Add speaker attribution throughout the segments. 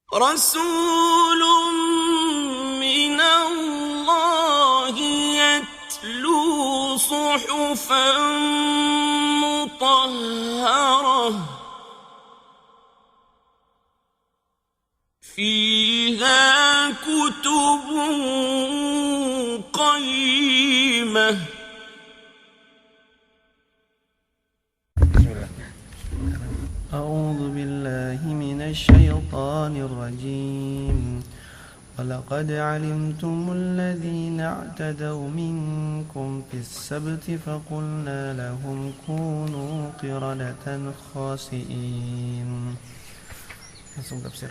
Speaker 1: رسول من الله يتلو صحفا مطهرة فيها كتب قيمة.
Speaker 2: أعوذ بالله من الشيطان الرجيم. ولقد علمتم الذين اعتدوا منكم في السبت فقلنا لهم كونوا قردة خاسئين. Langsung tafsir.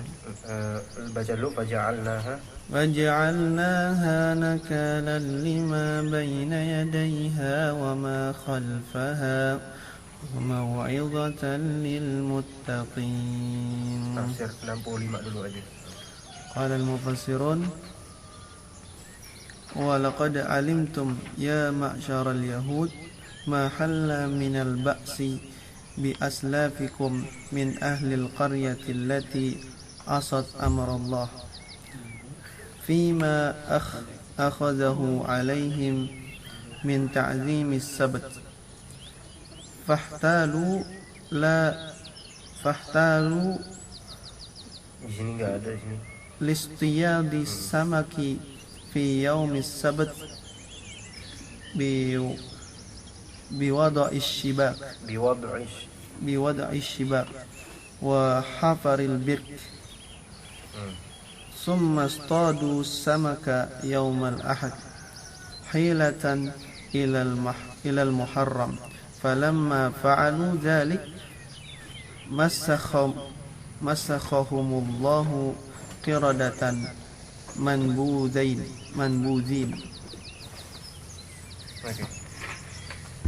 Speaker 3: Baca dulu
Speaker 2: وجعلناها نكالا لما بين يديها وما خلفها وموعظة للمتقين.
Speaker 3: Tafsir 65 dulu aja.
Speaker 2: قال المفسرون ولقد علمتم يا معشر اليهود ما حل من البأس بأسلافكم من أهل القرية التي عصت أمر الله فيما أخذه عليهم من تعظيم السبت فاحتالوا
Speaker 3: Di sini enggak ada di sini.
Speaker 2: لاصطياد السمك في يوم السبت بوضع الشباك وحفر البرك ثم اصطادوا السمك يوم الأحد حيلة إلى المحرم فلما فعلوا ذلك مسخهم الله قردة منبوذين.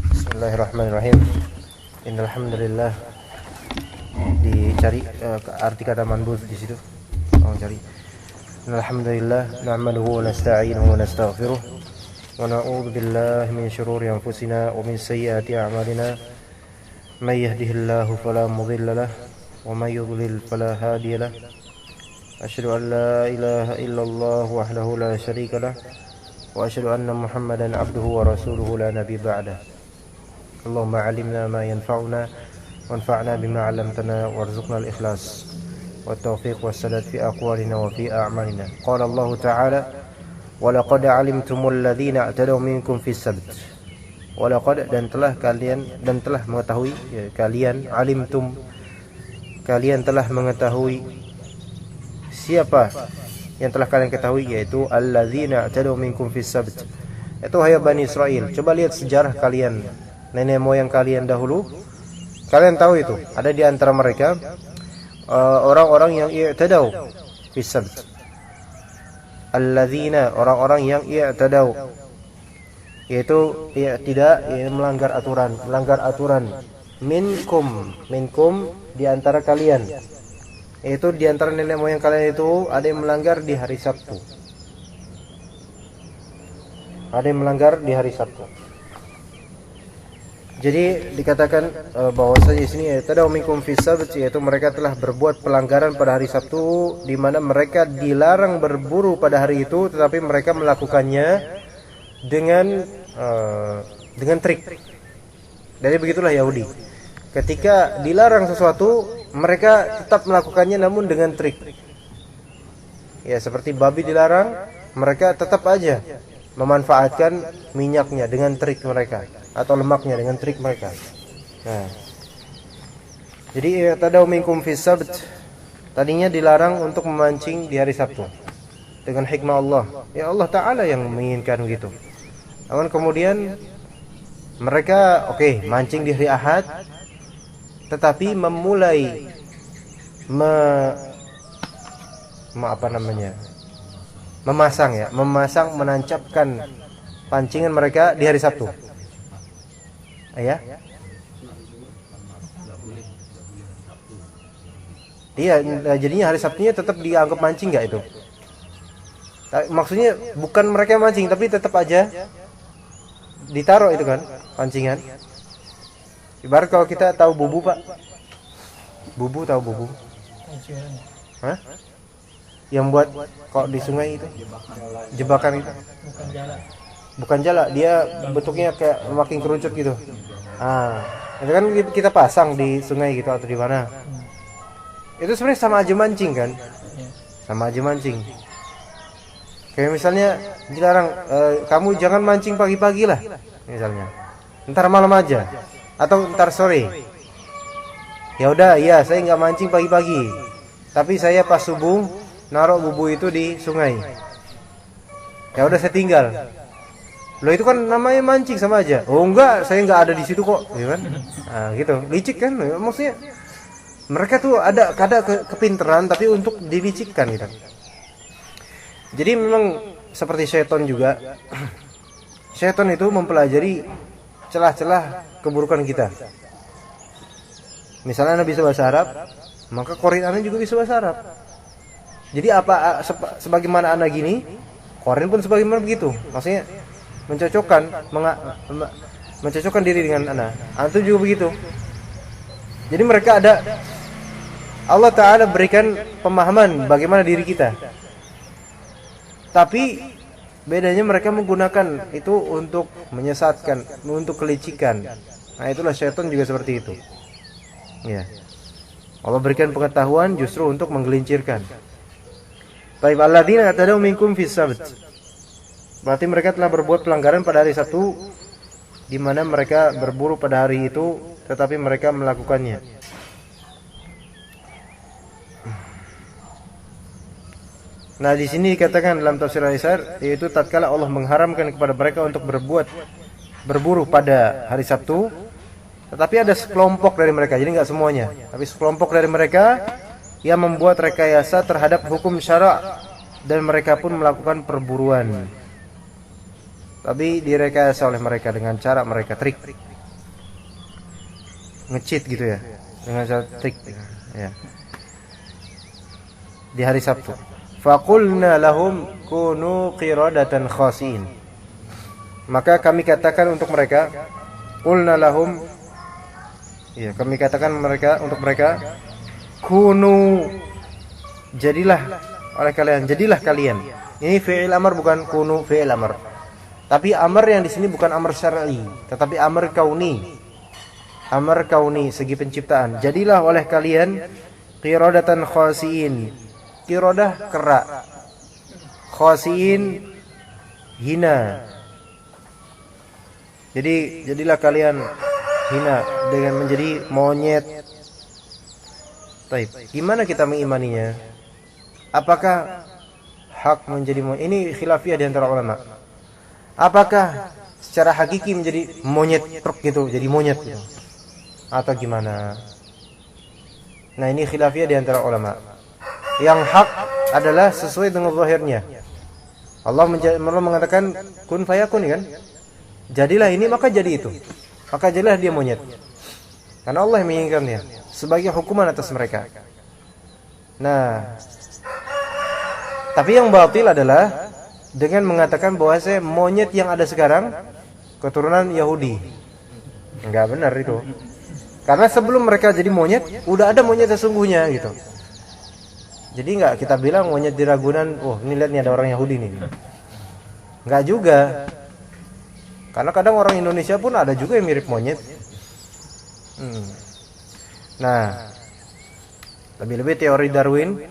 Speaker 3: Bismillahirrahmanirrahim. Innalhamdulillah. Dicari arti kata manbuz di situ. Cari. Innalhamdulillah nahmaduhu wa nasta'inuhu wa nastaghfiruh wa na'udzu billahi min shururi anfusina wa min sayyiati a'malina. May yahdihillahu fala mudilla lahu wa may yudlil fala hadiya lahu. Asyhadu an la ilaha illallah wahdahu la syarika lahu wa asyhadu anna Muhammadan abduhu wa rasuluhu la nabiyya ba'dahu. Allahumma 'allimna ma yanfa'una wanfa'na bima 'allamtana warzuqna al-ikhlas wat-taufiq was-sadad fi aqwalina wa fi a'malina. Qala Allah ta'ala wa laqad 'alimtumul ladzina i'tadaw minkum fis sabt. Wa laqad dan telah mengetahui kalian alimtum kalian telah mengetahui siapa yang telah kalian ketahui yaitu alladzina i'tadaw minkum fis sabt. Itu hai Bani Israel. Coba lihat sejarah kalian, nenek moyang kalian dahulu. Kalian tahu itu, ada di antara mereka orang-orang yang i'tadaw fis sabt. Alladzina, orang-orang yang i'tadaw, yaitu tidak melanggar aturan. Minkum di antara kalian. Yaitu di antara nenek moyang kalian itu ada yang melanggar di hari Sabtu. Jadi dikatakan bahwasanya di sini i'tadaw minkum fis sabt, yaitu mereka telah berbuat pelanggaran pada hari Sabtu, di mana mereka dilarang berburu pada hari itu, tetapi mereka melakukannya dengan trik. Jadi begitulah Yahudi. Ketika dilarang sesuatu, mereka tetap melakukannya namun dengan trik. Ya, seperti babi dilarang, mereka tetap aja memanfaatkan minyaknya dengan trik mereka, atau lemaknya dengan trik mereka. Nah, jadi i'tadaw minkum fis sabt, tadinya dilarang untuk memancing di hari Sabtu dengan hikmah Allah. Ya Allah Ta'ala yang menginginkan begitu. Namun kemudian mereka mancing di hari Ahad, tetapi memulai menancapkan pancingan mereka di hari Sabtu. Ya. Iya, jadinya hari Sabtunya tetap dianggap mancing enggak itu? Maksudnya bukan mereka mancing, tapi tetap aja ditaruh itu kan pancingan. Ibarat kalau kita tahu bubu, Pak. Bubu tahu bubu? Hah? Yang buat kok di sungai itu jebakan itu. Bukan jala, dia bentuknya kayak makin kerucut gitu. Itu kan kita pasang di sungai gitu atau di mana. Itu sebenarnya sama aja mancing kan? Sama aja mancing. Kayak misalnya dilarang, kamu jangan mancing pagi-pagi lah, misalnya. Ntar malam aja, atau ntar sore. Ya udah, iya saya nggak mancing pagi-pagi, tapi saya pas subuh naruh bubu itu di sungai. Ya udah saya tinggal. Loh itu kan namanya mancing sama aja. Oh enggak, saya nggak ada di situ kok, ya kan? Gitu, licik kan? Maksudnya mereka tuh ada kepinteran tapi untuk dilicikkan gitu. Jadi memang seperti syaitan juga. Syaitan itu mempelajari celah-celah keburukan kita. Misalnya Anda bisa bahasa Arab, maka Korin Anda juga bisa bahasa Arab. Jadi sebagaimana Anda gini, Korin pun sebagaimana begitu. Maksudnya mencocokkan diri dengan Anda. Anda juga begitu. Jadi mereka Allah Ta'ala berikan pemahaman bagaimana diri kita. Tapi bedanya mereka menggunakan itu untuk menyesatkan, untuk kelicikan. Nah itulah syaitan juga seperti itu. Ya. Allah berikan pengetahuan justru untuk menggelincirkan. Baik, alladzina atadaw minkum fis sabt. Berarti mereka telah berbuat pelanggaran pada hari Sabtu, di mana mereka berburu pada hari itu, tetapi mereka melakukannya. Nah di sini dikatakan dalam tafsir Al-Isar, yaitu tatkala Allah mengharamkan kepada mereka untuk berburu pada hari Sabtu, tetapi ada sekelompok dari mereka, jadi nggak semuanya, tapi sekelompok dari mereka yang membuat rekayasa terhadap hukum syara' dan mereka pun melakukan perburuan. Tapi direkayasa oleh mereka dengan cara mereka trik, nge-cheat gitu ya, dengan cara trik ya. Di hari Sabtu. Faqulna lahum kunu qiradatan khasiin. Maka kami katakan untuk mereka, qulna lahum, ya kami katakan untuk mereka, kunu, jadilah kalian. Ini fi'il amr bukan kunu fi'il amr. Tapi amr yang di sini bukan amr syar'i, tetapi amr kauni. Amr kauni, segi penciptaan. Jadilah oleh kalian qiradatan khasiin. Qiradah kera, khasiin hina. Jadi jadilah kalian hina dengan menjadi monyet. Baik, gimana kita mengimaninya? Apakah hak menjadi monyet? Ini khilafiyah di antara ulama. Apakah secara hakiki menjadi monyet truk gitu, jadi monyet gitu? Atau gimana? Nah, ini khilafiyah di antara ulama. Yang hak adalah sesuai dengan zahirnya. Allah mengatakan kun fayakun kan? Jadilah ini maka jadi itu. Maka jadilah dia monyet. Karena Allah yang menginginkannya sebagai hukuman atas mereka. Nah, tapi yang batil adalah dengan mengatakan bahwa monyet yang ada sekarang keturunan Yahudi. Enggak benar itu. Karena sebelum mereka jadi monyet, udah ada monyet sesungguhnya gitu. Jadi enggak kita bilang monyet di Ragunan, oh ini lihat nih ada orang Yahudi nih. Enggak juga. Karena kadang orang Indonesia pun ada juga yang mirip monyet. Nah, lebih-lebih teori Darwin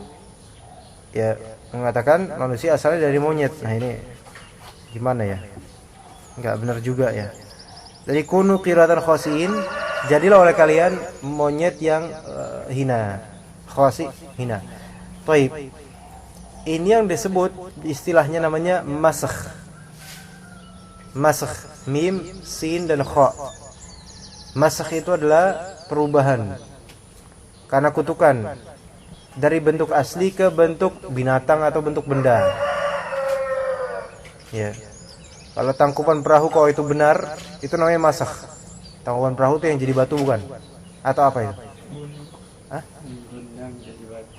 Speaker 3: ya mengatakan manusia asalnya dari monyet. Nah ini gimana ya? Enggak benar juga ya. Jadi kunu qiratan khasiin, jadilah oleh kalian monyet yang hina. Khasi hina. Baik. Ini yang disebut istilahnya namanya masakh. Masakh, mim, sin dan kha. Masakh itu adalah perubahan karena kutukan dari bentuk asli ke bentuk binatang atau bentuk benda. Ya. Kalau tangkupan perahu kalau itu benar, itu namanya masakh. Tangkupan perahu itu yang jadi batu bukan? Atau apa itu? Hah?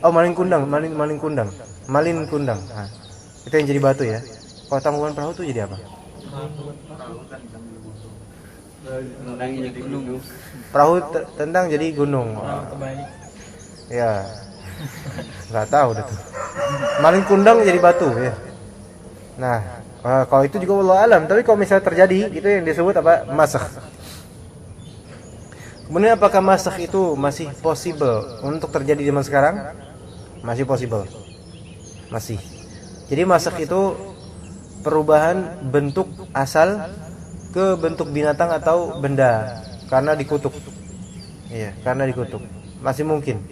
Speaker 3: Oh, malin kundang. Nah, itu yang jadi batu ya. Kalau tangkupan perahu itu jadi apa? Perahu tendang jadi gunung. Ya. Enggak tahu dah tuh. maling kundang jadi batu ya. Nah, kalau itu juga wallahu alam, tapi kalau misalnya terjadi itu yang disebut apa? Masakh. Kemudian apakah masakh itu masih possible untuk terjadi zaman sekarang? Masih possible. Masih. Jadi masakh itu perubahan bentuk asal ke bentuk binatang atau benda karena dikutuk. Iya, karena dikutuk. Masih mungkin.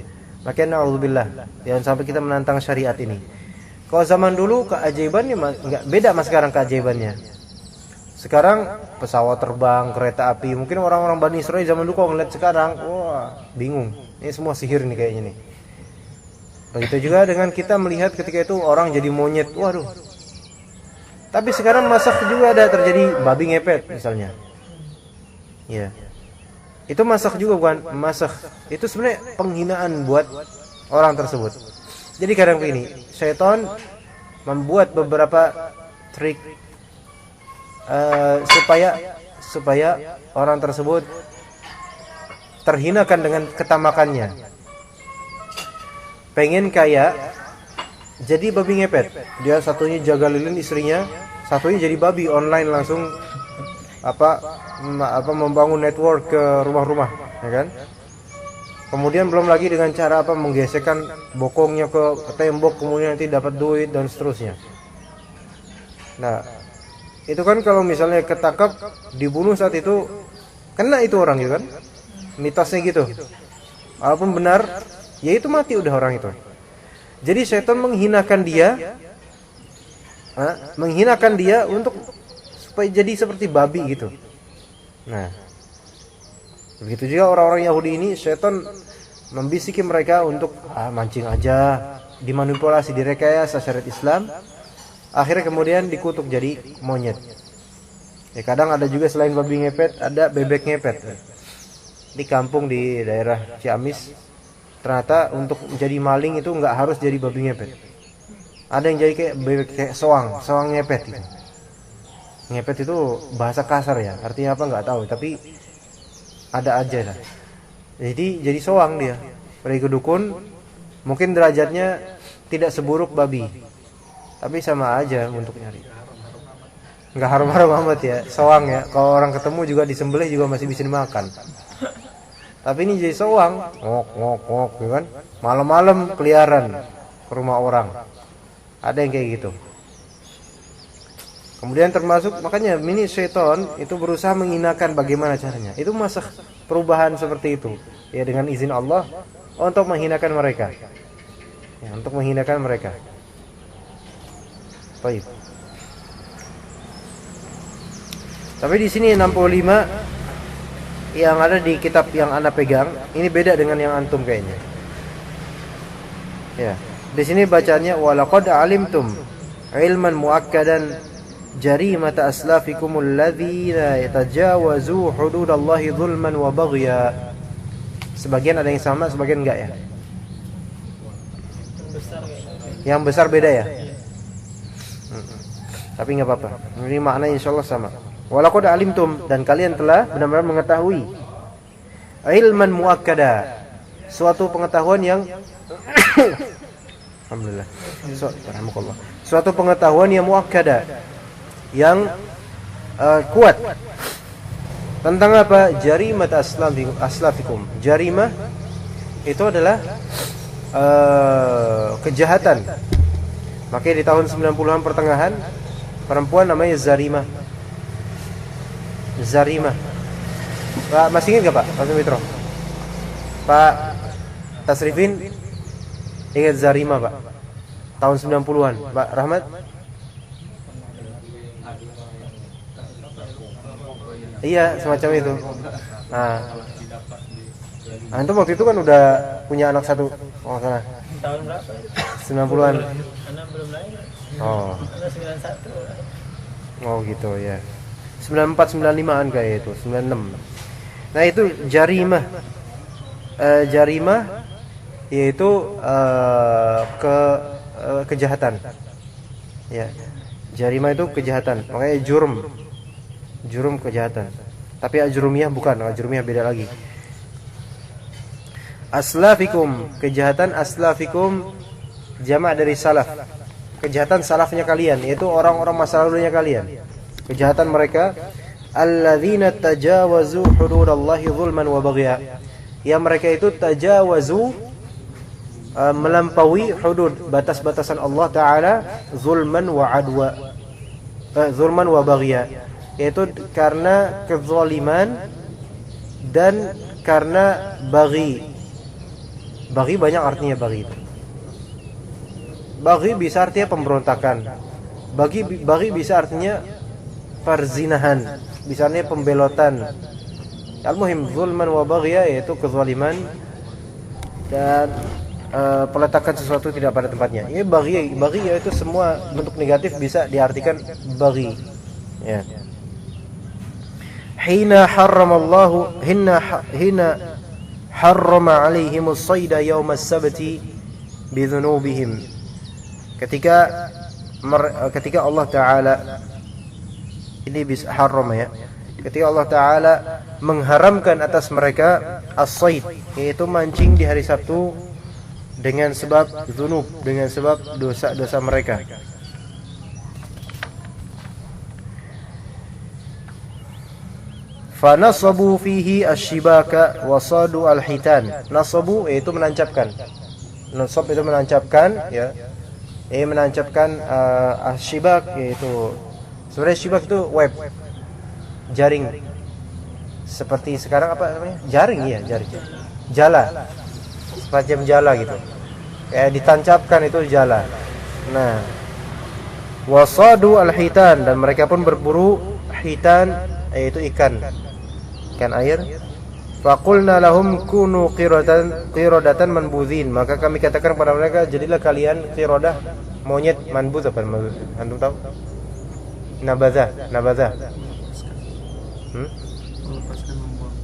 Speaker 3: Makanya na'udzubillah, jangan sampai kita menantang syariat ini. Kalau zaman dulu keajaibannya enggak beda mas sekarang keajaibannya. Sekarang pesawat terbang, kereta api. Mungkin orang-orang Bani Israil zaman dulu kalau ngeliat sekarang, wah, bingung. Ini semua sihir nih kayaknya nih. Begitu juga dengan kita melihat ketika itu orang jadi monyet. Waduh. Tapi sekarang masakh juga ada terjadi babi ngepet misalnya. Ya. Itu masakh juga bukan masakh. Itu sebenarnya penghinaan buat orang tersebut. Jadi kadang begini, syaitan membuat beberapa trik supaya orang tersebut terhinakan dengan ketamakannya. Pengen kaya, jadi babi ngepet. Dia satunya jaga lilin istrinya, satunya jadi babi online langsung membangun network ke rumah-rumah, ya kan? Kemudian belum lagi dengan cara menggesekkan bokongnya ke tembok, kemudian nanti dapat duit dan seterusnya. Nah, itu kan kalau misalnya ketangkap dibunuh saat itu kena itu orang gitu kan? Mitosnya gitu. Walaupun benar, ya itu mati udah orang itu. Jadi setan menghinakan dia untuk supaya jadi seperti babi gitu. Nah, begitu juga orang-orang Yahudi ini, setan membisiki mereka untuk mancing aja, dimanipulasi, direkayasa syariat Islam. Akhirnya kemudian dikutuk jadi monyet. Ya kadang ada juga selain babi ngepet, ada bebek ngepet. Di kampung di daerah Ciamis, ternyata untuk menjadi maling itu nggak harus jadi babi ngepet. Ada yang jadi kayak bebek, kayak soang ngepet gitu. Ngepet itu bahasa kasar ya, artinya apa nggak tahu, tapi ada aja lah. Jadi soang dia. Pergi ke dukun, mungkin derajatnya tidak seburuk babi, tapi sama aja untuk nyari. Nggak harum-harum amat ya, soang ya. Kalau orang ketemu juga disembelih juga masih bisa dimakan. Tapi ini jadi soang, ngok, gitu kan? Malam-malam keliaran ke rumah orang. Ada yang kayak gitu. Kemudian termasuk makanya mini syaitan itu berusaha menghinakan bagaimana caranya. Itu masuk perubahan seperti itu. Ya dengan izin Allah untuk menghinakan mereka. Ya, untuk menghinakan mereka. Baik. Tapi di sini 65 yang ada di kitab yang Anda pegang, ini beda dengan yang antum kayaknya. Ya. Di sini bacanya walaqad alimtum ilman muakkadan jarimata aslafikumul ladzina yatajawazu hududallahi zulman wa baghya. Sebagian ada yang sama, sebagian enggak ya? Yang besar beda ya? Tapi enggak apa-apa. Ini maknanya insyaallah sama. Walaqad alimtum, dan kalian telah benar-benar mengetahui ilman muakkada, suatu pengetahuan yang alhamdulillah. Suatu pengetahuan yang muakkada, yang kuat tentang apa? Jarimat aslafikum. Jarimah itu adalah kejahatan. Makanya di tahun 90-an pertengahan perempuan namanya Zarimah. Pak, masih ingat gak Pak? Pak Mitro? Pak Tasrifin ingat Zarimah Pak? Tahun 90-an. Pak Rahmat? Iya, semacam itu. Nah, antum waktu itu kan udah punya anak satu. Oh, sana.
Speaker 4: Tahun berapa?
Speaker 3: 90-an.
Speaker 4: Anak belum lahir.
Speaker 3: Oh.
Speaker 4: Anak 91.
Speaker 3: Oh gitu ya. 94 95-an kayak itu, 96. Nah, itu jarimah. Jarimah yaitu kejahatan. Ya. Jarimah itu kejahatan. Makanya jurum kejahatan. Tapi ajrumiyah bukan, ajrumiyah beda lagi. Aslafikum, kejahatan aslafikum jamak dari salaf. Kejahatan salafnya kalian, yaitu orang-orang masa lalunya kalian. Kejahatan mereka, alladzina tajawazu hududallahi zulman wa baghya. Yang mereka itu tajawazu, melampaui hudud, batas-batasan Allah Ta'ala, zulman wa adwa, zulman wa baghya, yaitu karena kezaliman dan karena baghi. Baghi banyak artinya baghi itu. Baghi bisa artinya pemberontakan. Baghi bisa artinya perzinahan, bisa artinya pembelotan. Al-muhim zulman wa baghya, yaitu kezaliman dan peletakan sesuatu tidak pada tempatnya. Ini baghi yaitu semua bentuk negatif bisa diartikan baghi. Ya. Hina harrama alaihimus sayda yaumas sabti bidzunubihim. Ketika Allah Ta'ala, ini bisa haram ya, ketika Allah Ta'ala mengharamkan atas mereka as-sayd, yaitu mancing di hari Sabtu dengan sebab dzunub, dengan sebab dosa-dosa mereka. Fa nasabu fihi asyibaka wa sadu al-hitan. Nasabu yaitu menancapkan. Nasab itu menancapkan, ya. Menancapkan asyibak, yaitu sebenarnya syibak itu web, jaring. Seperti sekarang apa namanya? Jaring, ya, jaring. Jala. Semacam jala gitu. Kayak ditancapkan itu jala. Nah, wasadu al-hitan, dan mereka pun berburu hitan, yaitu ikan air. Faqulna lahum kunu qiradatan manbudhin, maka kami katakan kepada mereka, jadilah kalian qiradah, monyet. Manbudh apa manbudh? Antum tahu? Nabadha.
Speaker 2: Melepaskan, membuang,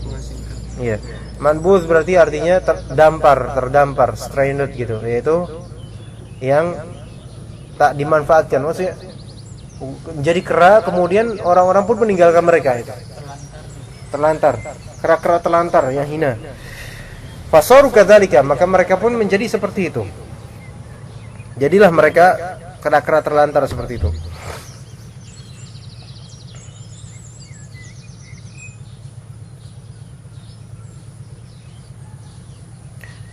Speaker 2: mengasingkan.
Speaker 3: Iya. Manbudh berarti artinya terdampar, stranded gitu, yaitu yang tak dimanfaatkan. Maksudnya jadi kera, kemudian orang-orang pun meninggalkan mereka itu. Terlantar, kera-kera terlantar yang hina. Fasaru kadzalika, maka mereka pun menjadi seperti itu. Jadilah mereka kera-kera terlantar seperti itu.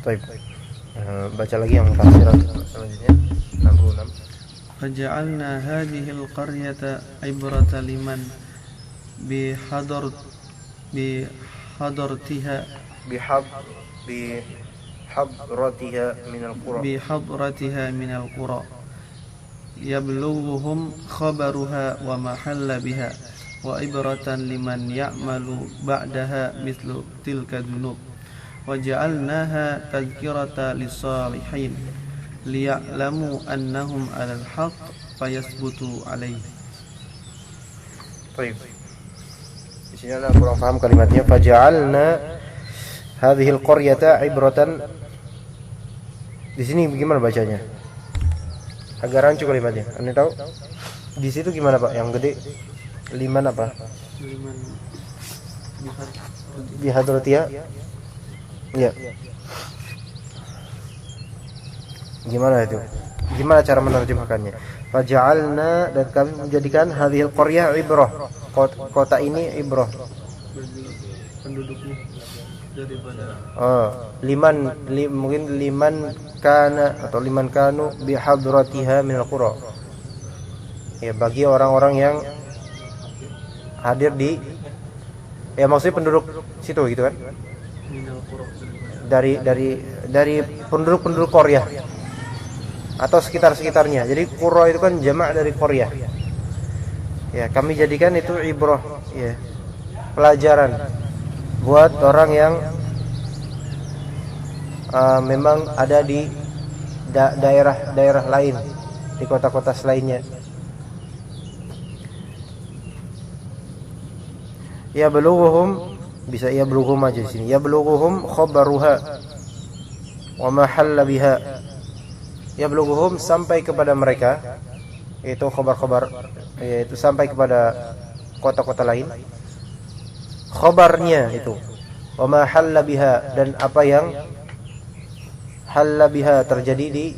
Speaker 3: Baik. Baca lagi yang tafsiran selanjutnya 66.
Speaker 2: فجعلنا هذه القرية عبرة لمن بحضرتها من القرى يبلغهم خبرها ومحل بها وعبرة لمن يعمل بعدها مثل تلك الذنوب وجعلناها تذكرة للصالحين ليعلموا أنهم على الحق فيثبتوا عليه.
Speaker 3: Baik. Di sini ana kurang paham kalimatnya. Faja'alna hadhihi al-qaryata ibratan. Di sini gimana bacanya? Agak rancu kalimatnya. Anda tahu? Di situ gimana, Pak? Yang gede liman apa?
Speaker 2: Liman
Speaker 3: Bihadratiha. Ya. Gimana itu? Gimana cara menerjemahkannya? Faja'alna, dan kami menjadikan hadhil qaryah ibrah. Kota ini ibrah.
Speaker 2: Penduduknya daripada
Speaker 3: mungkin liman kana atau liman kanu bihadratiha minal qura. Ya, bagi orang-orang yang hadir di, ya maksudnya penduduk situ gitu kan?
Speaker 2: minal qura,
Speaker 3: Dari penduduk Korea atau sekitar-sekitarnya. Jadi qura itu kan jamak dari Korea. Ya, kami jadikan itu ibrah, ya, pelajaran buat orang yang memang ada di daerah-daerah lain, di kota-kota lainnya. Ya belughuhum, bisa ya belughuhum aja di sini. Ya belughuhum khabaruha wa ma halla biha. Ya belughuhum, sampai kepada mereka, yaitu khabar-khabar, yaitu sampai kepada kota-kota lain, khabarnya itu, wa ma halla biha, dan apa yang halla biha terjadi di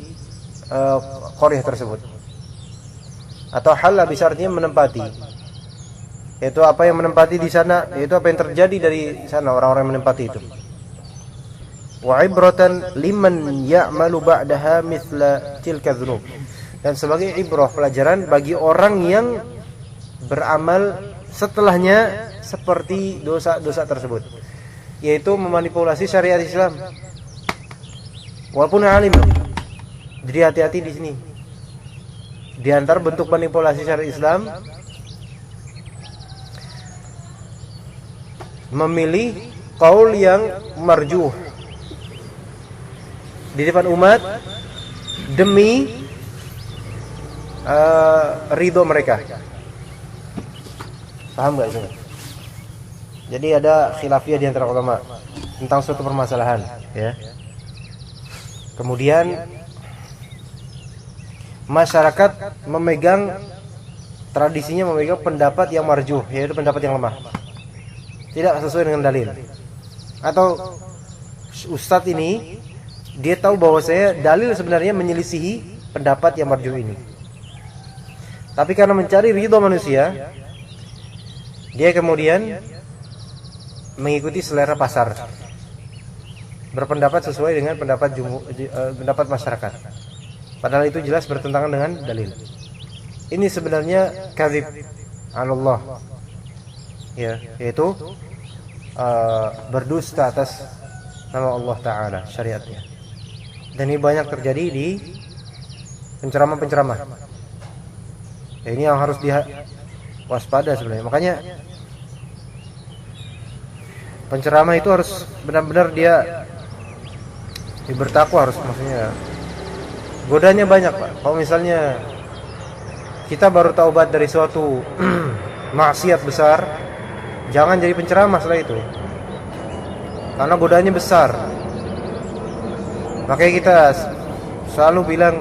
Speaker 3: qaryah tersebut. Atau halla bisa artinya menempati. Yaitu apa yang menempati di sana, yaitu apa yang terjadi dari sana orang-orang yang menempati itu. Wa ibratan liman ya'malu ba'daha mithla tilka dzunub. Dan sebagai ibrah pelajaran bagi orang yang beramal setelahnya seperti dosa-dosa tersebut, yaitu memanipulasi syariat Islam. Walaupun alim. Jadi hati-hati di sini. Di antara bentuk manipulasi syariat Islam, memilih qaul yang marjuh di depan umat demi ridho mereka. Paham gak itu? Jadi ada khilafiyah di antara ulama tentang suatu permasalahan, ya. Kemudian masyarakat tradisinya memegang pendapat yang marjuh, yaitu pendapat yang lemah, tidak sesuai dengan dalil. Atau ustadz ini dia tahu bahwa dalil sebenarnya menyelisihi pendapat yang marjuh ini, tapi karena mencari ridho manusia, dia kemudian mengikuti selera pasar, berpendapat sesuai dengan pendapat masyarakat, padahal itu jelas bertentangan dengan dalil. Ini sebenarnya kadzib 'ala Allah, ya, yaitu berdusta atas nama Allah Ta'ala, syariatnya. Dan ini banyak terjadi di penceramah-penceramah. Ya, ini yang harus waspada sebenarnya. Makanya penceramah itu harus benar-benar dia bertakwa, harus, maksudnya godanya banyak, Pak. Kalau misalnya kita baru taubat dari suatu maksiat besar, jangan jadi penceramah setelah itu, karena godaannya besar. Makanya kita selalu bilang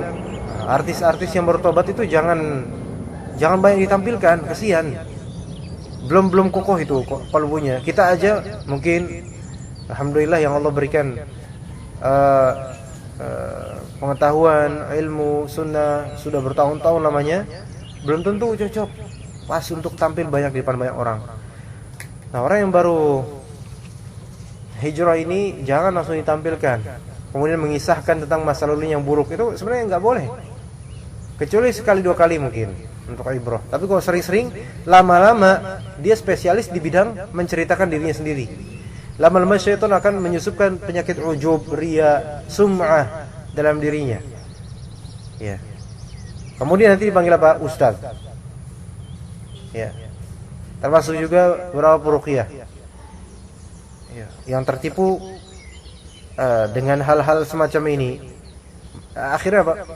Speaker 3: artis-artis yang baru taubat itu jangan banyak ditampilkan, kasihan. Belum kokoh itu kalbunya. Kita aja mungkin alhamdulillah yang Allah berikan pengetahuan, ilmu, sunnah sudah bertahun-tahun lamanya, belum tentu cocok pas untuk tampil banyak di depan banyak orang. Nah, orang yang baru hijrah ini jangan langsung ditampilkan, kemudian mengisahkan tentang masa lalu yang buruk. Itu sebenarnya nggak boleh, kecuali sekali dua kali mungkin untuk ibrah. Tapi kalau sering-sering, lama-lama dia spesialis di bidang menceritakan dirinya sendiri. Lama-lama syaitan akan menyusupkan penyakit ujub, riya, sum'ah dalam dirinya, ya. Kemudian nanti dipanggil apa? Ustaz, ya. Termasuk juga beberapa peruqyah, ya, yang tertipu dengan hal-hal semacam ini. Akhirnya apa?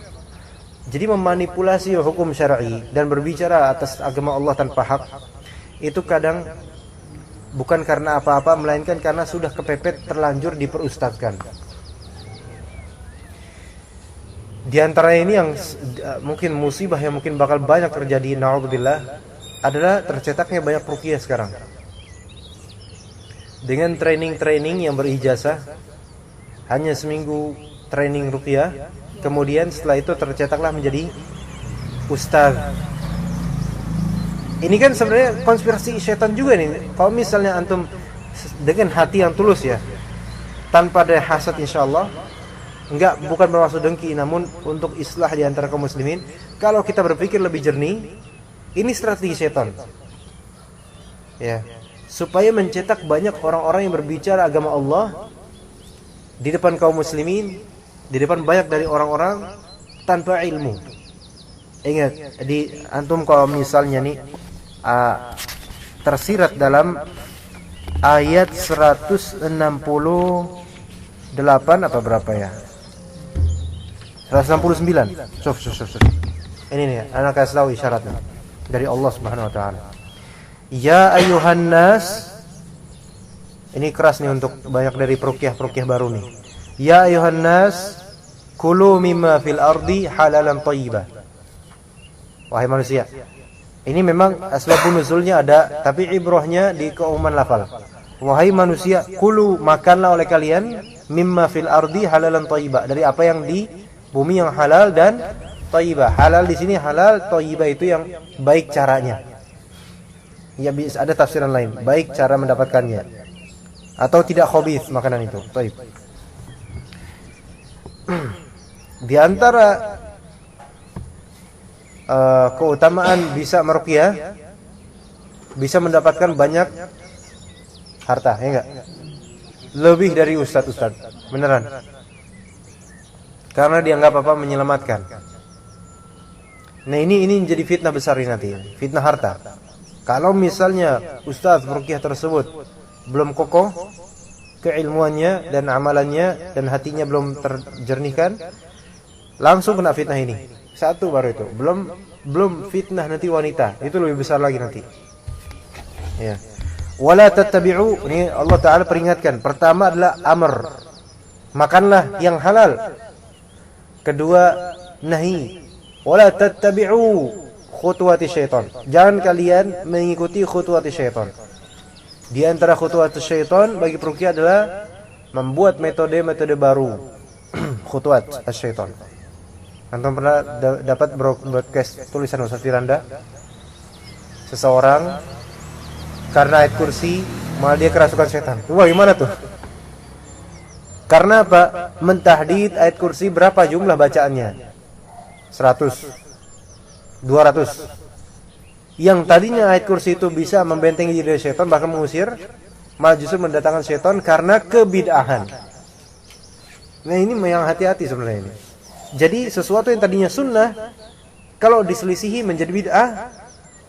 Speaker 3: Jadi memanipulasi hukum syar'i dan berbicara atas agama Allah tanpa hak, itu kadang bukan karena apa-apa, melainkan karena sudah kepepet, terlanjur diperustazkan. Di antara ini yang mungkin musibah yang mungkin bakal banyak terjadi, na'udzubillah, adalah tercetaknya banyak ruqyah sekarang dengan training yang berijazah, hanya seminggu training ruqyah, kemudian setelah itu tercetaklah menjadi ustaz. Ini kan sebenarnya konspirasi syaitan juga nih. Kalau misalnya antum dengan hati yang tulus, ya, tanpa ada hasad, insyaallah, bukan bermaksud dengki, namun untuk islah di antara kaum muslimin. Kalau kita berpikir lebih jernih, ini strategi syaitan, ya, supaya mencetak banyak orang-orang yang berbicara agama Allah di depan kaum muslimin, di depan banyak dari orang-orang tanpa ilmu. Ingat, antum kalau misalnya nih tersirat dalam ayat 168 atau berapa ya? 169. Suf. Ini nih, anak kasih tahu isyaratnya dari Allah Subhanahu wa taala. Ya ayuhan nas. Ini keras nih untuk banyak dari peruqyah baru nih. Ya ayuhan nas, kulu mimma fil ardi halalan thayyibah. Wahai manusia. Ini memang asbabun nuzulnya ada, tapi ibrahnya di keumuman lafal. wahai manusia, kulu makanlah oleh kalian mimma fil ardi halalan thayyiba, dari apa yang di bumi yang halal dan thayyiba. Halal di sini halal, thayyiba itu yang baik caranya. Ya bisa ada tafsiran lain, baik cara mendapatkannya atau tidak khabith makanan itu. Thayyib. Di antara keutamaan bisa meruqyah, bisa mendapatkan banyak harta, ya enggak? Lebih dari ustaz-ustaz, beneran. Karena dianggap apa? Menyelamatkan. Nah ini menjadi fitnah besar ini nanti, fitnah harta. Kalau misalnya ustaz meruqyah tersebut belum kokoh keilmuannya dan amalannya dan hatinya belum terjernihkan, langsung kena fitnah ini. Satu baru itu, belum fitnah nanti wanita, itu lebih besar lagi nanti. Ya. Wala tattabi'u, ini Allah Ta'ala peringatkan. Pertama adalah amr, makanlah yang halal. Kedua nahi, wala tattabi'u khutuwati syaitan, jangan kalian mengikuti khutuwati syaitan. Di antara khutuwati syaitan bagi peruqyah adalah membuat metode-metode baru. Khutuwat syaitan. Antum pernah dapat broadcast tulisan Ustaz Firanda? Seseorang karena ayat kursi malah dia kerasukan setan. Wah, gimana tuh? Karena apa? Mentahdid ayat kursi berapa jumlah bacaannya? 100, 200. Yang tadinya ayat kursi itu bisa membentengi diri setan, bahkan mengusir, malah justru mendatangkan setan karena kebid'ahan. Nah ini yang hati-hati sebenarnya ini. Jadi sesuatu yang tadinya sunnah, kalau diselisihi menjadi bid'ah.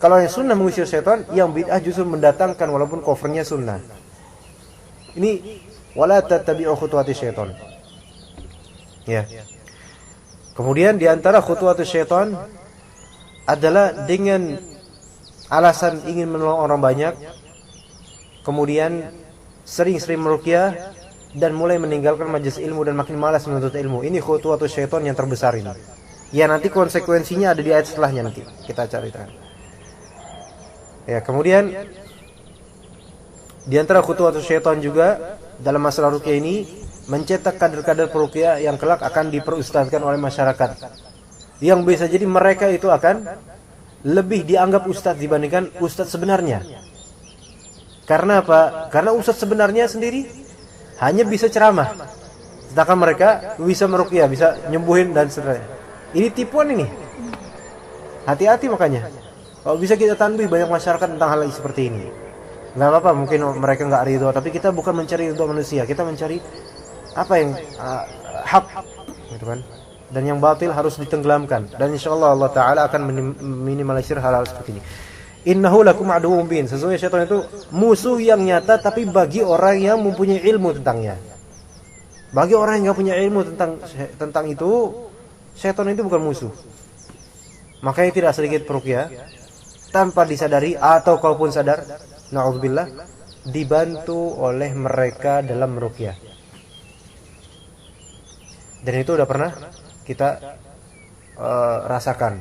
Speaker 3: Kalau yang sunnah mengusir setan, yang bid'ah justru mendatangkan walaupun covernya sunnah. Ini wala tattabi'u khutuwati syaitan. Ya. Kemudian di antara khutuwati syaitan adalah dengan alasan ingin menolong orang banyak, kemudian sering-sering meruqyah dan mulai meninggalkan majelis ilmu dan makin malas menuntut ilmu. Ini khutuwatu syaitan yang terbesar ini. Ya nanti konsekuensinya ada di ayat setelahnya nanti kita cari tahu. Ya, kemudian di antara khutuwatu syaitan juga dalam masalah ruqyah ini mencetak kader-kader peruqyah yang kelak akan diperustazkan oleh masyarakat. Yang bisa jadi mereka itu akan lebih dianggap ustaz dibandingkan ustaz sebenarnya. Karena apa? Karena ustaz sebenarnya sendiri hanya bisa ceramah, sedangkan mereka bisa meruqyah, bisa nyembuhin dan seterusnya. Ini tipuan ini. Hati-hati makanya. Kalau bisa kita tanbih banyak masyarakat tentang hal seperti ini. Nggak apa-apa, mungkin mereka nggak ridho, tapi kita bukan mencari ridho manusia, kita mencari apa yang hak, gitu kan? Dan yang batil harus ditenggelamkan. Dan insyaallah Allah Ta'ala akan minimalisir hal-hal seperti ini. Innahu lakum aduwwun mubin. Sesungguhnya syaitan itu musuh yang nyata, tapi bagi orang yang mempunyai ilmu tentangnya. Bagi orang yang nggak punya ilmu tentang itu, syaitan itu bukan musuh. Makanya tidak sedikit peruqyah tanpa disadari atau kalaupun sadar, na'udzubillah, dibantu oleh mereka dalam meruqyah. Dan itu udah pernah kita rasakan.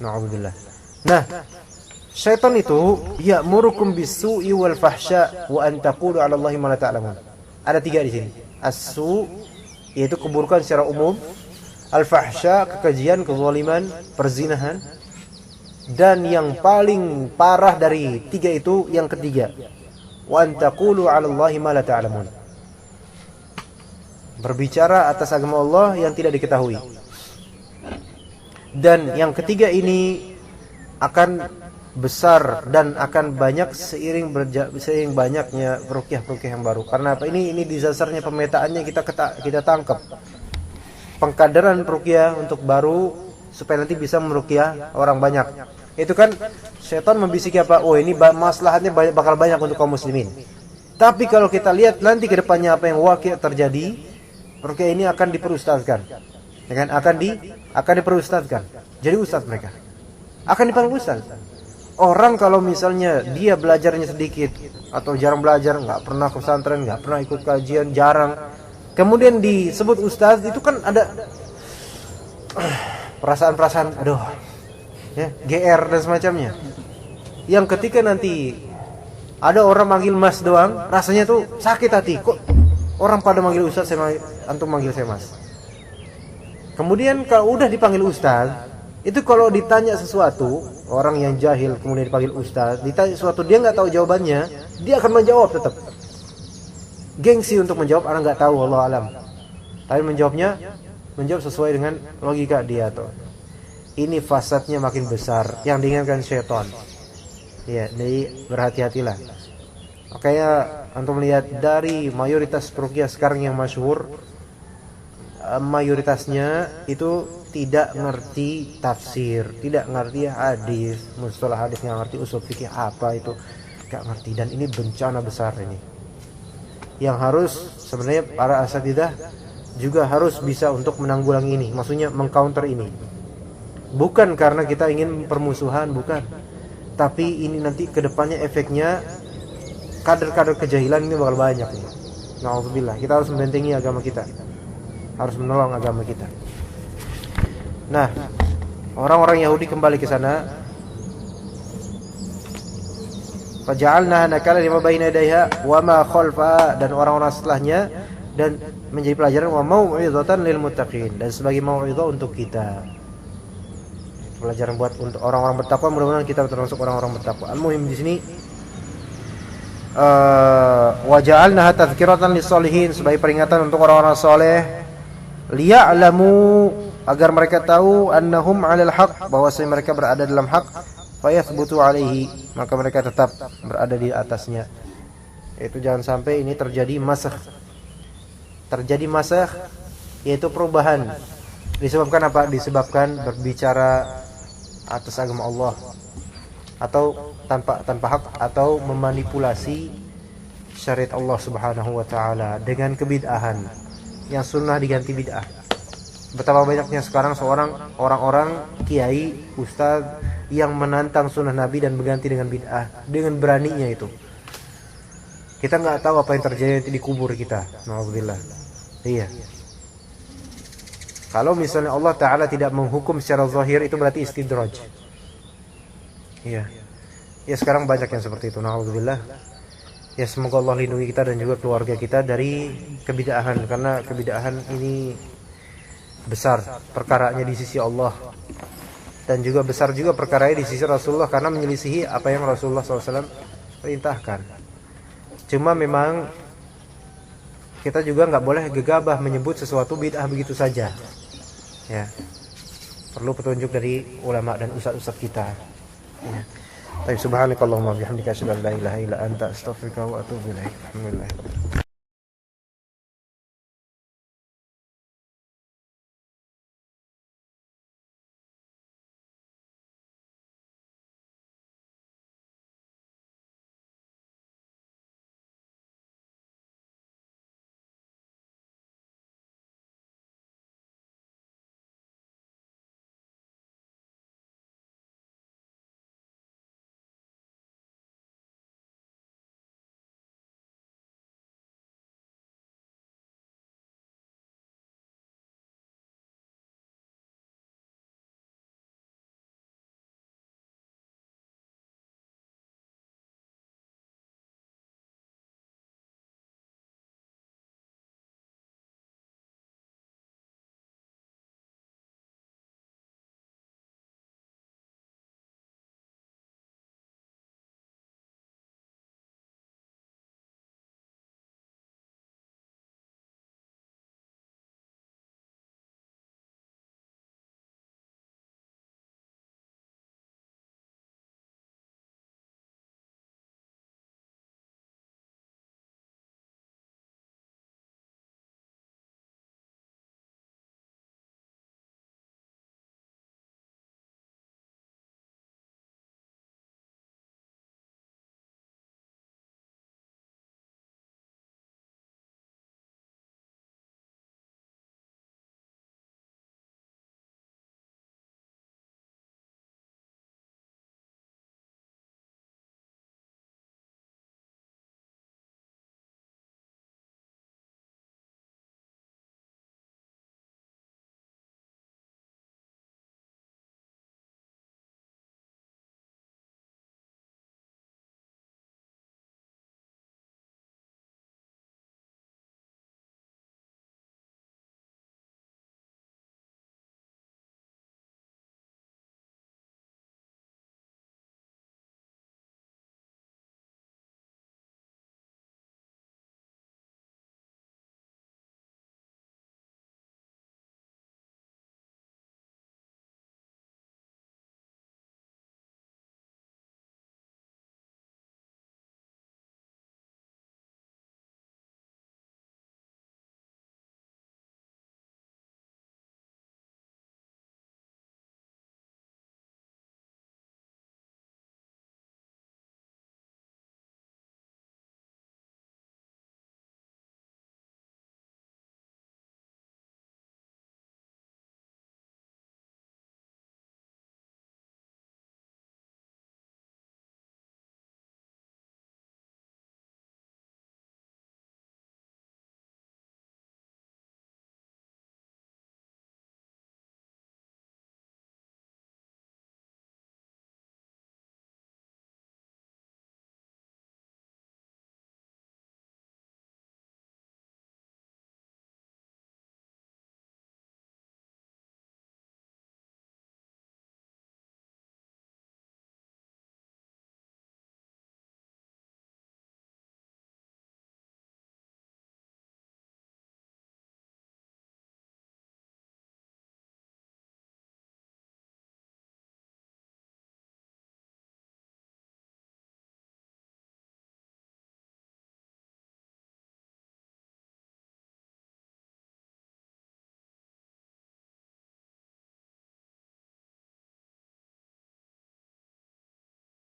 Speaker 3: Na'udzubillah. Nah, syaitan itu ya'murukum bis-su'i wal fahsya wa an taqulu 'ala Allahi ma la ta'lamun. Ada 3 di sini. As-su' yaitu keburukan secara umum, al-fahsya kekejian, kezaliman, perzinahan, dan yang paling parah dari 3 itu yang ketiga, wa an taqulu 'ala Allahi ma la ta'lamun. Berbicara atas agama Allah yang tidak diketahui. Dan yang ketiga ini akan besar dan akan banyak seiring banyaknya peruqyah-peruqyah yang baru. Karena apa? Ini di dasarnya pemetaannya kita tangkap. Pengkaderan peruqyah untuk baru supaya nanti bisa meruqyah orang banyak. Itu kan setan membisiki apa? Oh, ini maslahatnya bakal banyak untuk kaum muslimin. Tapi kalau kita lihat nanti ke depannya apa yang wakil terjadi, peruqyah ini akan diperustazkan. Ya kan? Akan diperustazkan. Jadi ustaz mereka akan dipanggil ustaz. Orang kalau misalnya dia belajarnya sedikit atau jarang belajar, nggak pernah ke pesantren, nggak pernah ikut kajian, jarang, kemudian disebut ustaz, itu kan ada perasaan-perasaan, aduh, ya, GR dan semacamnya. Yang ketika nanti Ada orang manggil mas doang, rasanya tuh sakit hati. Kok orang pada manggil ustaz, antum manggil saya mas. Kemudian kalau udah dipanggil ustaz, itu kalau ditanya sesuatu, orang yang jahil kemudian dipanggil ustaz, ditanya sesuatu dia nggak tahu jawabannya, dia akan menjawab tetap. Gengsi untuk menjawab, anak nggak tahu, wallahu alam. Tapi menjawab sesuai dengan logika dia tuh. Ini fasadnya makin besar, yang diinginkan syaitan. Ya, jadi berhati-hatilah. Makanya antum melihat dari mayoritas ruqyah sekarang yang masyhur, mayoritasnya itu tidak ngerti tafsir, tidak ngerti hadis, mustalah hadis, nggak ngerti usul fikih apa itu, nggak ngerti. Dan ini bencana besar ini, yang harus sebenarnya para asatidzah juga harus bisa untuk menanggulangi ini, maksudnya mengcounter ini. Bukan karena kita ingin permusuhan, bukan, tapi ini nanti kedepannya efeknya kader-kader kejahilan ini bakal banyak nih. Na'udzubillah. Kita harus membentengi agama kita, harus menolong agama kita. Nah, orang-orang Yahudi kembali ke sana. Faja'alna nakala lima baina yadayha wa ma khalfa, dan orang-orang setelahnya, dan menjadi pelajaran wa mau'izatan lil muttaqin, dan sebagai mau'izah untuk kita. Pelajaran buat untuk orang-orang bertakwa, mudah-mudahan kita termasuk orang-orang bertakwa. Al-muhim di sini wa ja'alna tadhkiratan lis-sholihin, sebagai peringatan untuk orang-orang saleh, liya'lamu, agar mereka tahu, annahum 'alal haq, bahwasanya mereka berada dalam hak, fayathbutu 'alaihi, maka mereka tetap berada di atasnya. Itu jangan sampai ini terjadi masakh. Terjadi masakh yaitu perubahan. Disebabkan apa? Disebabkan berbicara atas agama Allah, atau tanpa hak, atau memanipulasi syariat Allah Subhanahu wa taala dengan kebid'ahan, yang sunnah diganti bid'ah. Betapa banyaknya sekarang orang-orang kiai, ustaz yang menantang sunnah Nabi dan berganti dengan bid'ah, dengan beraninya itu. Kita nggak tahu apa yang terjadi nanti di kubur kita. Alhamdulillah. Iya. Kalau misalnya Allah Ta'ala tidak menghukum secara zahir, itu berarti istidraj. Iya. Ya sekarang banyak yang seperti itu. Alhamdulillah. Ya semoga Allah lindungi kita dan juga keluarga kita dari kebid'ahan, karena kebid'ahan ini besar perkaranya di sisi Allah, dan juga besar juga perkaranya di sisi Rasulullah, karena menyelisihi apa yang Rasulullah SAW perintahkan. Cuma memang kita juga nggak boleh gegabah menyebut sesuatu bid'ah begitu saja. Ya, perlu petunjuk dari ulama dan ustaz-ustaz kita. Ya. Subhanakallahumma wa bihamdika asyhadu an la ilaha illa anta astaghfiruka wa atubu ilaik. Alhamdulillah.